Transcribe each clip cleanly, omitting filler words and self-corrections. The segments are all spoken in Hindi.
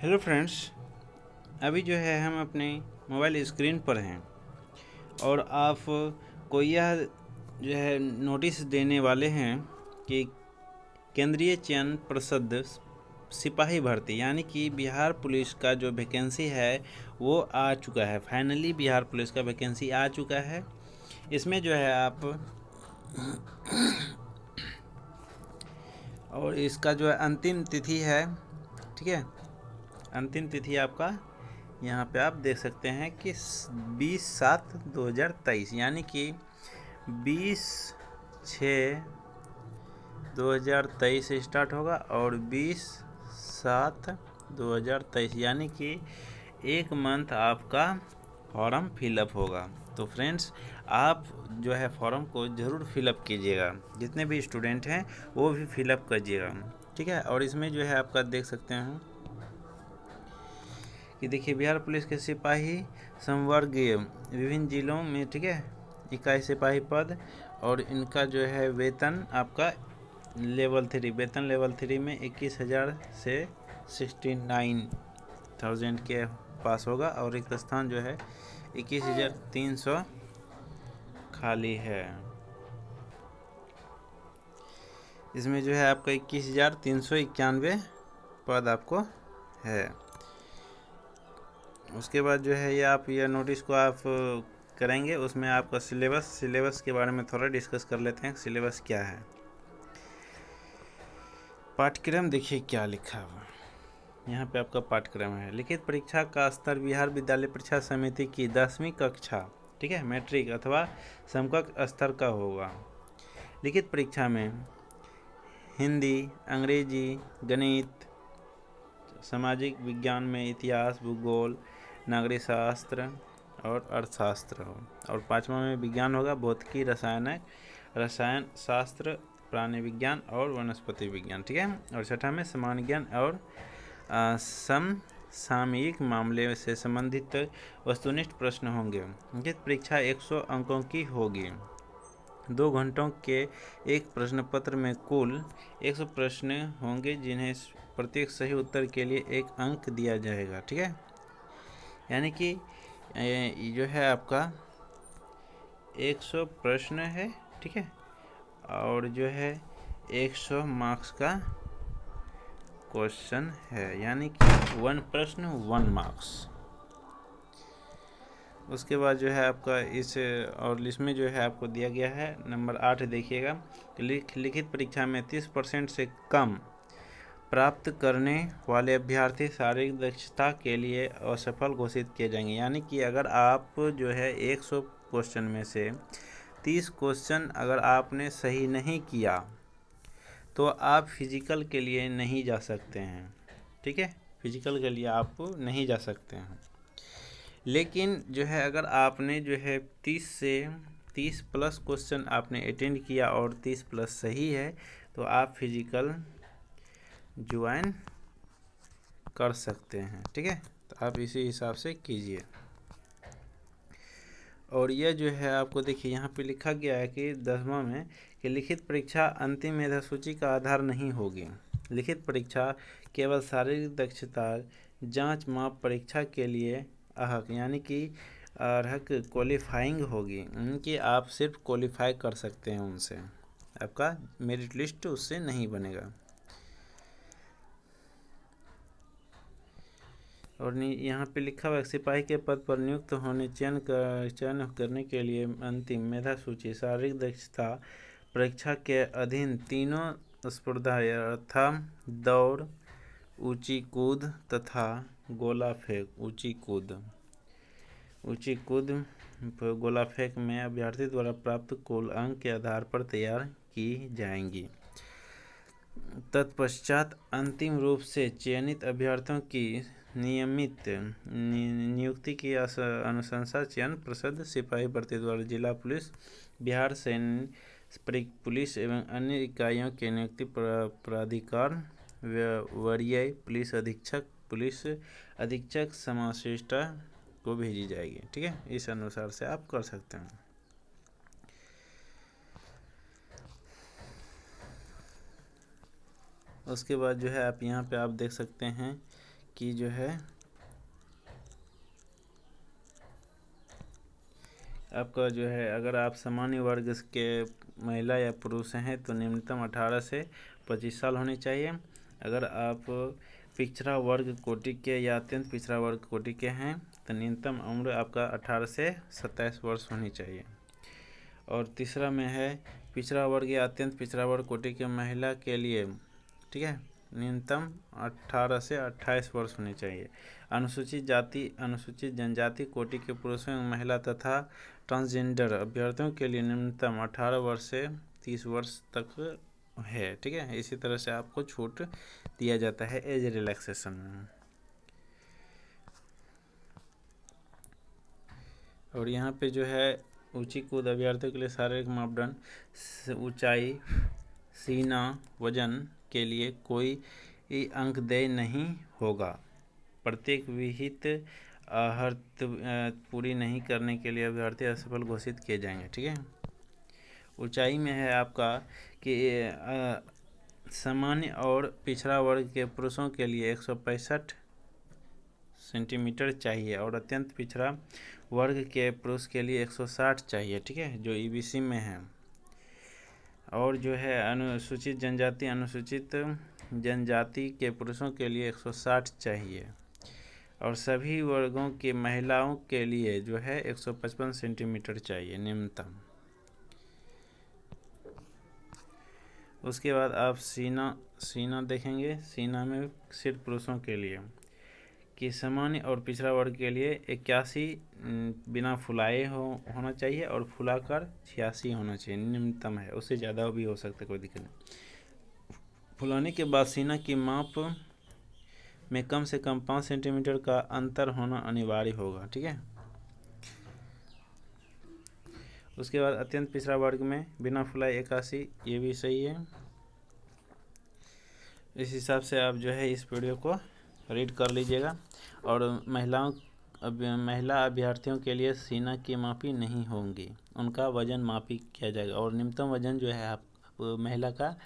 हेलो फ्रेंड्स, अभी जो है हम अपने मोबाइल स्क्रीन पर हैं और आप को यह जो है नोटिस देने वाले हैं कि केंद्रीय चयन पर्षद सिपाही भर्ती यानी कि बिहार पुलिस का जो वैकेंसी है वो आ चुका है। फाइनली बिहार पुलिस का वैकेंसी आ चुका है। इसमें जो है आप और इसका जो है अंतिम तिथि है, ठीक है। अंतिम तिथि आपका यहाँ पे आप देख सकते हैं कि 20/7/2023 यानी कि 20/6/2023 से स्टार्ट होगा और 20/7/2023 यानी कि एक मंथ आपका फॉर्म फिलअप होगा। तो फ्रेंड्स, आप जो है फॉर्म को ज़रूर फिलअप कीजिएगा, जितने भी स्टूडेंट हैं वो भी फिलअप कीजिएगा, ठीक है। और इसमें जो है आपका देख सकते हैं कि देखिए बिहार पुलिस के सिपाही संवर्गीय विभिन्न जिलों में, ठीक है, इकाई सिपाही पद और इनका जो है वेतन आपका वेतन लेवल 3 में 21,000 से 69,000 के पास होगा और रिक्त स्थान जो है 21,300 खाली है। इसमें जो है आपका 21,391 पद आपको है। उसके बाद जो है ये आप यह नोटिस को आप करेंगे, उसमें आपका सिलेबस के बारे में थोड़ा डिस्कस कर लेते हैं। सिलेबस क्या है, पाठ्यक्रम देखिए क्या लिखा हुआ यहाँ पे आपका पाठ्यक्रम है। लिखित परीक्षा का स्तर बिहार विद्यालय परीक्षा समिति की 10वीं कक्षा, ठीक है, मैट्रिक अथवा समकक्ष स्तर का होगा। लिखित परीक्षा में हिंदी, अंग्रेजी, गणित, सामाजिक विज्ञान में इतिहास, भूगोल, नागरिक शास्त्र और अर्थशास्त्र हो। और 5वां में विज्ञान होगा, भौतिकी, रसायन शास्त्र, प्राणी विज्ञान और वनस्पति विज्ञान, ठीक है। और 6वां में सामान्य ज्ञान और समसामयिक मामले से संबंधित वस्तुनिष्ठ प्रश्न होंगे। लिखित परीक्षा 100 अंकों की होगी। 2 घंटों के एक प्रश्न पत्र में कुल 100 प्रश्न होंगे, जिन्हें प्रत्येक सही उत्तर के लिए 1 अंक दिया जाएगा, ठीक है। यानी कि जो है आपका 100 प्रश्न है, ठीक है, और जो है 100 मार्क्स का क्वेश्चन है, यानी कि 1 प्रश्न 1 मार्क्स। उसके बाद जो है आपका इस और इसमें जो है आपको दिया गया है नंबर 8, देखिएगा। लिखित परीक्षा में 30% से कम प्राप्त करने वाले अभ्यर्थी शारीरिक दक्षता के लिए असफल घोषित किए जाएंगे। यानी कि अगर आप जो है 100 क्वेश्चन में से 30 क्वेश्चन अगर आपने सही नहीं किया तो आप फिजिकल के लिए नहीं जा सकते हैं, ठीक है। फिजिकल के लिए आप नहीं जा सकते हैं। लेकिन जो है अगर आपने जो है 30 प्लस क्वेश्चन आपने अटेंड किया और 30 प्लस सही है तो आप फिजिकल ज्वाइन कर सकते हैं, ठीक है। तो आप इसी हिसाब से कीजिए। और यह जो है आपको देखिए यहाँ पे लिखा गया है कि 10वां में कि लिखित परीक्षा अंतिम मेधा सूची का आधार नहीं होगी। लिखित परीक्षा केवल शारीरिक दक्षता जांच माप परीक्षा के लिए अहक यानी कि अर्हक क्वालिफाइंग होगी, उनकी आप सिर्फ क्वालिफाई कर सकते हैं उनसे, आपका मेरिट लिस्ट उससे नहीं बनेगा। और यहाँ पे लिखा हुआ सिपाही के पद पर नियुक्त होने चयन करने के लिए अंतिम मेधा सूची शारीरिक दक्षता परीक्षा के अधीन तीनों स्पर्धा यथा दौड़, ऊंची कूद तथा गोला फेंक। ऊंची कूद गोला फेंक में अभ्यर्थी द्वारा प्राप्त कुल अंक के आधार पर तैयार की जाएंगी। तत्पश्चात अंतिम रूप से चयनित अभ्यर्थियों की नियमित नियुक्ति की अनुशंसा चयन पर्षद सिपाही भर्ती द्वारा जिला पुलिस, बिहार सैन्य पुलिस एवं अन्य इकाइयों के नियुक्ति प्राधिकार, वरीय पुलिस अधीक्षक समाशिष्टा को भेजी जाएगी, ठीक है। इस अनुसार से आप कर सकते हैं। उसके बाद जो है आप यहाँ पे आप देख सकते हैं कि जो है आपका जो है, अगर आप सामान्य वर्ग के महिला या पुरुष हैं तो न्यूनतम 18 से 25 साल होनी चाहिए। अगर आप पिछड़ा वर्ग कोटि के या अत्यंत पिछड़ा वर्ग कोटि के हैं तो न्यूनतम उम्र आपका 18 से 27 वर्ष होनी चाहिए। और तीसरा में है पिछड़ा वर्ग या अत्यंत पिछड़ा वर्ग कोटि के महिला के लिए, ठीक है, न्यूनतम 18 से 28 वर्ष होनी चाहिए। अनुसूचित जाति अनुसूचित जनजाति कोटि के पुरुषों एवं महिला तथा ट्रांसजेंडर अभ्यर्थियों के लिए न्यूनतम 18 वर्ष से 30 वर्ष तक है, ठीक है। इसी तरह से आपको छूट दिया जाता है एज रिलैक्सेशन में। और यहाँ पे जो है ऊंची कूद अभ्यर्थियों के लिए शारीरिक मापदंड ऊंचाई, सीना, वजन के लिए कोई अंकदेय नहीं होगा। प्रत्येक विहित अर्हता पूरी नहीं करने के लिए अभ्यर्थी असफल घोषित किए जाएंगे, ठीक है। ऊंचाई में है आपका कि सामान्य और पिछड़ा वर्ग के पुरुषों के लिए 165 सेंटीमीटर चाहिए और अत्यंत पिछड़ा वर्ग के पुरुष के लिए 160 चाहिए, ठीक है, जो ईबीसी में है। और जो है अनुसूचित जनजाति के पुरुषों के लिए 160 चाहिए और सभी वर्गों की महिलाओं के लिए जो है 155 सेंटीमीटर चाहिए न्यूनतम। उसके बाद आप सीना देखेंगे। सीना में सिर्फ पुरुषों के लिए कि सामान्य और पिछड़ा वर्ग के लिए 81 बिना फुलाए होना चाहिए और फुलाकर 86 होना चाहिए, न्यूनतम है। उससे ज़्यादा भी हो सकता है, कोई दिक्कत नहीं। फुलाने के बाद सीना की माप में कम से कम 5 सेंटीमीटर का अंतर होना अनिवार्य होगा, ठीक है। उसके बाद अत्यंत पिछड़ा वर्ग में बिना फुलाए 81, ये भी सही है। इस हिसाब से आप जो है इस वीडियो को रीड कर लीजिएगा। और महिला अभ्यर्थियों के लिए सीना की मापी नहीं होंगी, उनका वजन मापी किया जाएगा और न्यूनतम वजन जो है आप महिला का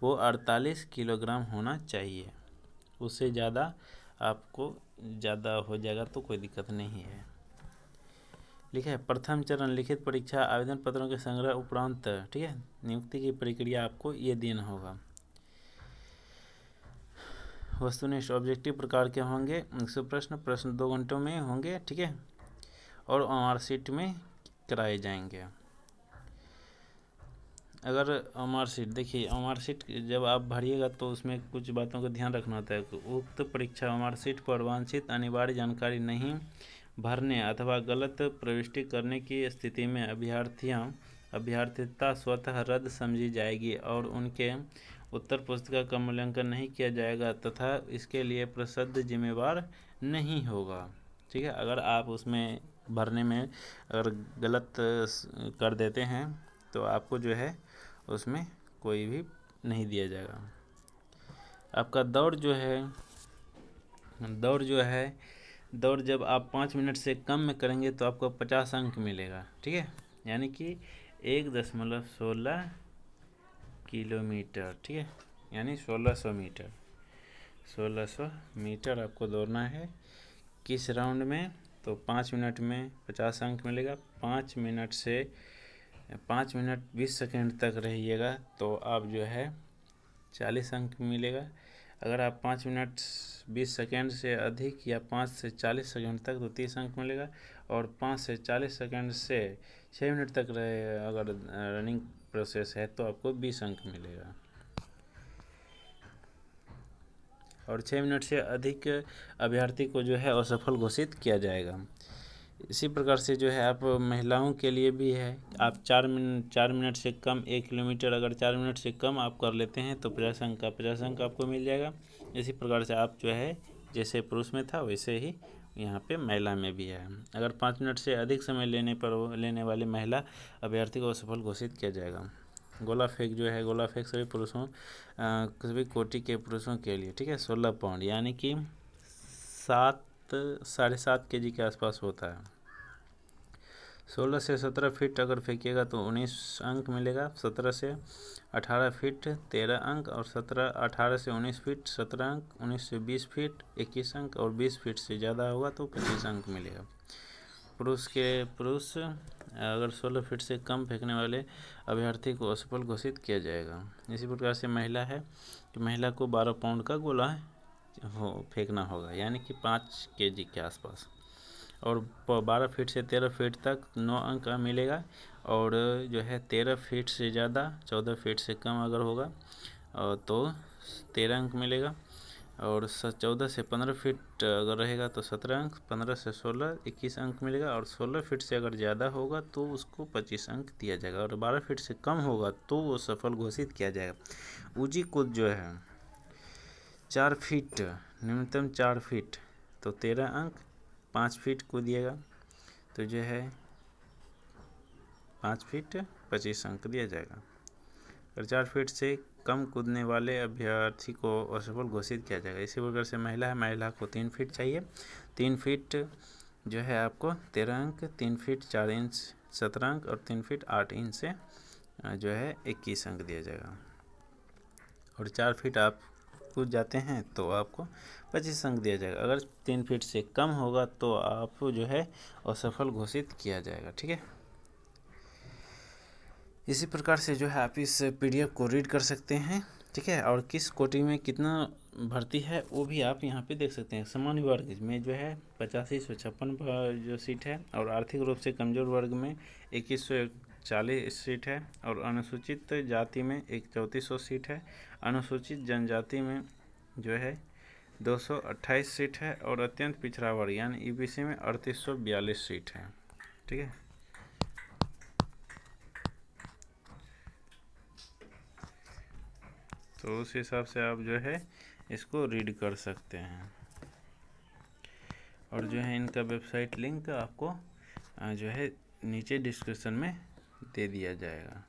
वो 48 किलोग्राम होना चाहिए। उससे ज़्यादा आपको ज़्यादा हो जाएगा तो कोई दिक्कत नहीं है। लिखा है प्रथम चरण लिखित परीक्षा आवेदन पत्रों के संग्रह उपरांत, ठीक है, नियुक्ति की प्रक्रिया आपको ये देना होगा। वस्तुनिष्ठ ऑब्जेक्टिव प्रकार के होंगे। 100 प्रश्न 2 घंटों में होंगे, ठीक है, और ओआर शीट में कराए जाएंगे। अगर ओआर शीट देखिए, ओआर शीट जब आप भरिएगा तो उसमें कुछ बातों का ध्यान रखना होता है। उक्त परीक्षा ओआर शीट पर वांछित अनिवार्य जानकारी नहीं भरने अथवा गलत प्रविष्टि करने की स्थिति में अभ्यर्थिता स्वतः रद्द समझी जाएगी और उनके उत्तर पुस्तिका का मूल्यांकन नहीं किया जाएगा तथा इसके लिए प्रसिद्ध जिम्मेवार नहीं होगा, ठीक है। अगर आप उसमें भरने में अगर गलत कर देते हैं तो आपको जो है उसमें कोई भी नहीं दिया जाएगा। आपका दौड़ दौड़ जब आप 5 मिनट से कम में करेंगे तो आपको 50 अंक मिलेगा, ठीक है, यानी कि 1.16 किलोमीटर, ठीक है, यानी 1600 मीटर आपको दौड़ना है। किस राउंड में? तो 5 मिनट में 50 अंक मिलेगा। 5 मिनट 20 सेकेंड तक रहिएगा तो आप जो है 40 अंक मिलेगा। अगर आप 5 मिनट 20 सेकेंड से अधिक या 5 से 40 सेकेंड तक तो 30 अंक मिलेगा और 5 से 40 सेकेंड से 6 मिनट तक रहे अगर रनिंग प्रोसेस है तो आपको 20 अंक मिलेगा और 6 मिनट से अधिक अभ्यर्थी को जो है असफल घोषित किया जाएगा। इसी प्रकार से जो है आप महिलाओं के लिए भी है। आप 4 मिनट से कम 1 किलोमीटर अगर 4 मिनट से कम आप कर लेते हैं तो 50 अंक आपको मिल जाएगा। इसी प्रकार से आप जो है जैसे पुरुष में था वैसे ही यहाँ पे महिला में भी है। अगर 5 मिनट से अधिक समय लेने वाली महिला अभ्यर्थी को असफल घोषित किया जाएगा। गोला फेंक सभी कोटि के पुरुषों के लिए, ठीक है, 16 पाउंड यानी कि 7.5 kg के आसपास होता है। 16 से 17 फीट अगर फेंकिएगा तो 19 अंक मिलेगा, 17 से 18 फीट 13 अंक, और 18 से 19 फीट 17 अंक, 19 से 20 फीट 21 अंक, और 20 फीट से ज़्यादा होगा तो 25 अंक मिलेगा। पुरुष अगर 16 फीट से कम फेंकने वाले अभ्यर्थी को असफल घोषित किया जाएगा। इसी प्रकार से महिला है कि महिला को 12 पाउंड का गोला फेंकना होगा, यानी कि 5 केजी के आसपास, और 12 फीट से 13 फीट तक 9 अंक मिलेगा, और जो है 13 फीट से ज़्यादा 14 फीट से कम अगर होगा तो 13 अंक मिलेगा, और 14 से 15 फीट अगर रहेगा तो 17 अंक, 15 से 16 21 अंक मिलेगा, और 16 फीट से अगर ज़्यादा होगा तो उसको 25 अंक दिया जाएगा, और 12 फीट से कम होगा तो वो सफल घोषित किया जाएगा। ऊंची कूद जो है 4 फीट, न्यूनतम 4 फीट तो 13 अंक, 5 फीट कूदिएगा तो जो है 5 फीट 25 अंक दिया जाएगा। और 4 फीट से कम कूदने वाले अभ्यर्थी को असफल घोषित किया जाएगा। इसी प्रकार से महिला है, महिला को 3 फीट चाहिए, 3 फीट जो है आपको 13 अंक, 3 फीट 4 इंच 17 अंक, और 3 फीट 8 इंच से जो है 21 अंक दिया जाएगा। और 4 फीट आप कूद जाते हैं तो आपको 25 अंक दिया जाएगा। अगर 3 फीट से कम होगा तो आप जो है असफल घोषित किया जाएगा। ठीक है, इसी प्रकार से जो है आप इस PDF को रीड कर सकते हैं। ठीक है, और किस कोटि में कितना भर्ती है वो भी आप यहाँ पे देख सकते हैं। सामान्य वर्ग में जो है 8556 जो सीट है, और आर्थिक रूप से कमज़ोर वर्ग में 2140 सीट है, और अनुसूचित जाति में 3400 सीट है, अनुसूचित जनजाति में जो है 228 सीट है, और अत्यंत पिछड़ा वर्ग यानी EBC में 3842 सीट है। ठीक है, तो उस हिसाब से आप जो है इसको रीड कर सकते हैं, और जो है इनका वेबसाइट लिंक आपको जो है नीचे डिस्क्रिप्शन में दे दिया जाएगा।